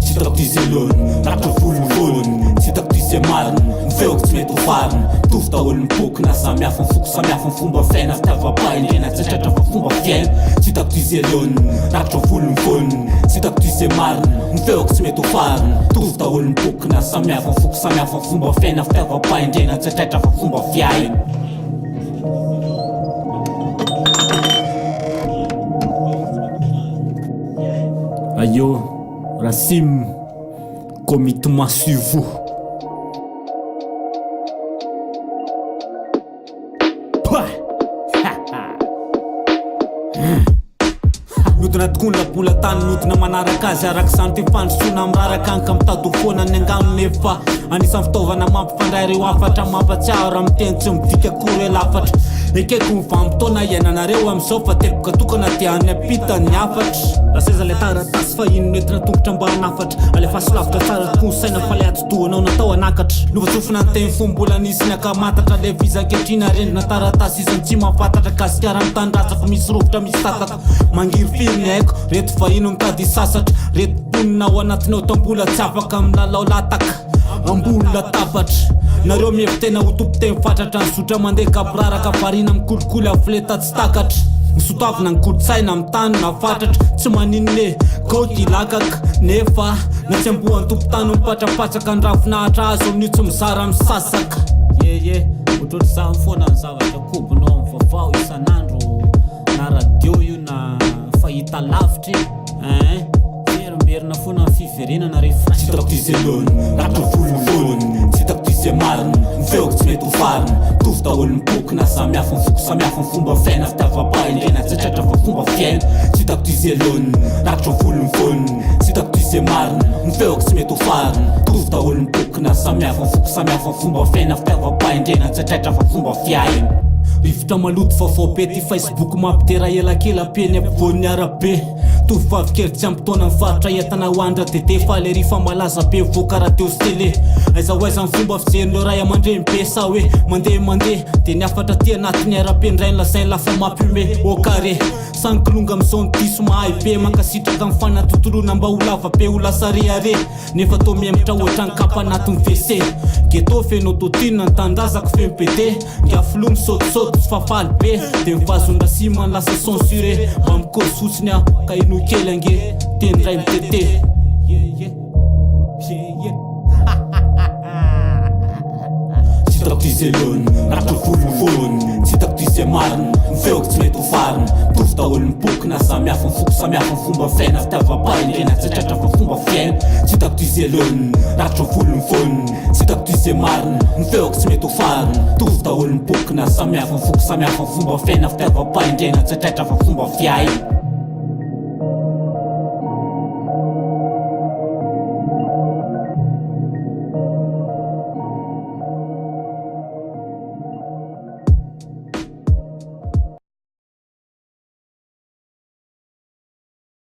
Sitako ty ze lôny ratra volony sitako ty ze mariny mifeoko tsy mety ho fariny mitovy daholo miboky na samihafa mifoko samihafa ny fomba fiaina fitiava-paindrena tsatratra fa fomba fiaina sitako ty ze lôny ratra volony sitako ty ze mariny mifeoko tsy mety ho fariny mitovy daholo miboky na samihafa mifoko samihafa ny fomba fiaina fitiava-paindrena tsatratra fa fomba fiaina. Ayo, Racim, committement sur vous. Nodina tokoa labola tany nodina manaraka azy araka zany ty fandrosoana miraraka anka mitady ho foana ny angano nefa anisan'ny fitaovana mampifandray reo afatra mampatsiaho raha miteny tsy midika akory lafatra ekeko mivampotona iainanareo am'izao fa tepoka tokana dia any apita ny afatra raha seza le taratasy fa ino nentina tongotra mba hanafatra alefa solavitra tsara tokoa saina fa le atsodohanao natao anakatra novatsofina ny teny fombola nisy ny akamatatra le vizanketrina rendrina taratasy izany tsy mahafantatra gasikara ny tandratsaka misy rovitra misy tataka mangiry firy ny haiko reto vahino mitady sasatra reto ponina ao anatinao tambola tsy afaka aminalao lataka ambony latabatra nareo mihevitena ho tompo-teny fatratra ny zotra mandeha kabraraka varina mikolikoly afileta tsy takatra misotavina ny kolotsaina amin'ny tany na fatratra tsy maninone gôty lakaka nefa na tsy ambohan'ny tompo-tany mipatrapatraka ny ravinahitra azo amin'io tsy mizara misasaka ohatrotry za foana ny zavatra kobinao amin'ny vavao isan'andro na radio io na fahita lavitra verimberina foana ny fiverenana rehefa sitako ty ze lôny ratra volony sitako ty ze mariny mifeoko tsy mety ho fariny mitovy daholo miboky na samihafa mifoko samihafa ny fomba fiaina fitiava-paindrena tsatratra fa fomba fiaina sitako ty ze lôny ratra volony sitako ty ze mariny mifeoko tsy mety ho fariny mitovy daholo miboky na samihafa mifoko samihafa ny fomba fiaina fitiava-paindrena tsatratra fa fomba fiaina rivotra maloto vaovao-be ty Facebook mampitera elakelam-peny ampovoan'ny arabe tovovavy kely tsy ampitoana ny faritra entana ho andra dede fa le rifa malaza be voaka radio sy tele aiza ho aiza ny fomba fijerin'ireo ray aman-dreny be sa hoe mandeha de ny afatra ty anatin'ny arabe ndray ny lazainy lafa mampiome au carré sankilonga am'izao ny diso mahay be mankasitraka amin'ny fanatotoloana mba ho lava be ho lasa reare nefa to miemitra ohatra ny kapa anatin'ny WC geto feno totinina ny tandrazako fempede ngiafilo misaotisaoty tsy fafaly be de mivazonra sima ny lasa censuré mba mikôry fotsiny aho ka ino kely ange teny ray mitete sitako ty ze lôny ratra volony sitako ty ze mariny mifeoko tsy mety ho fariny mitovy daholo miboky na samihafa mifoko samihafa ny fomba fiaina fitiava-paindrena tsatratra fa fomba fiaina sitako ty ze lôny ratra volony sitako ty ze mariny mifeoko tsy mety ho fariny mitovy daholo miboky na samihafa mifoko samihafa ny fomba fiaina fitiava-paindrena tsatratra fa fomba fiaina.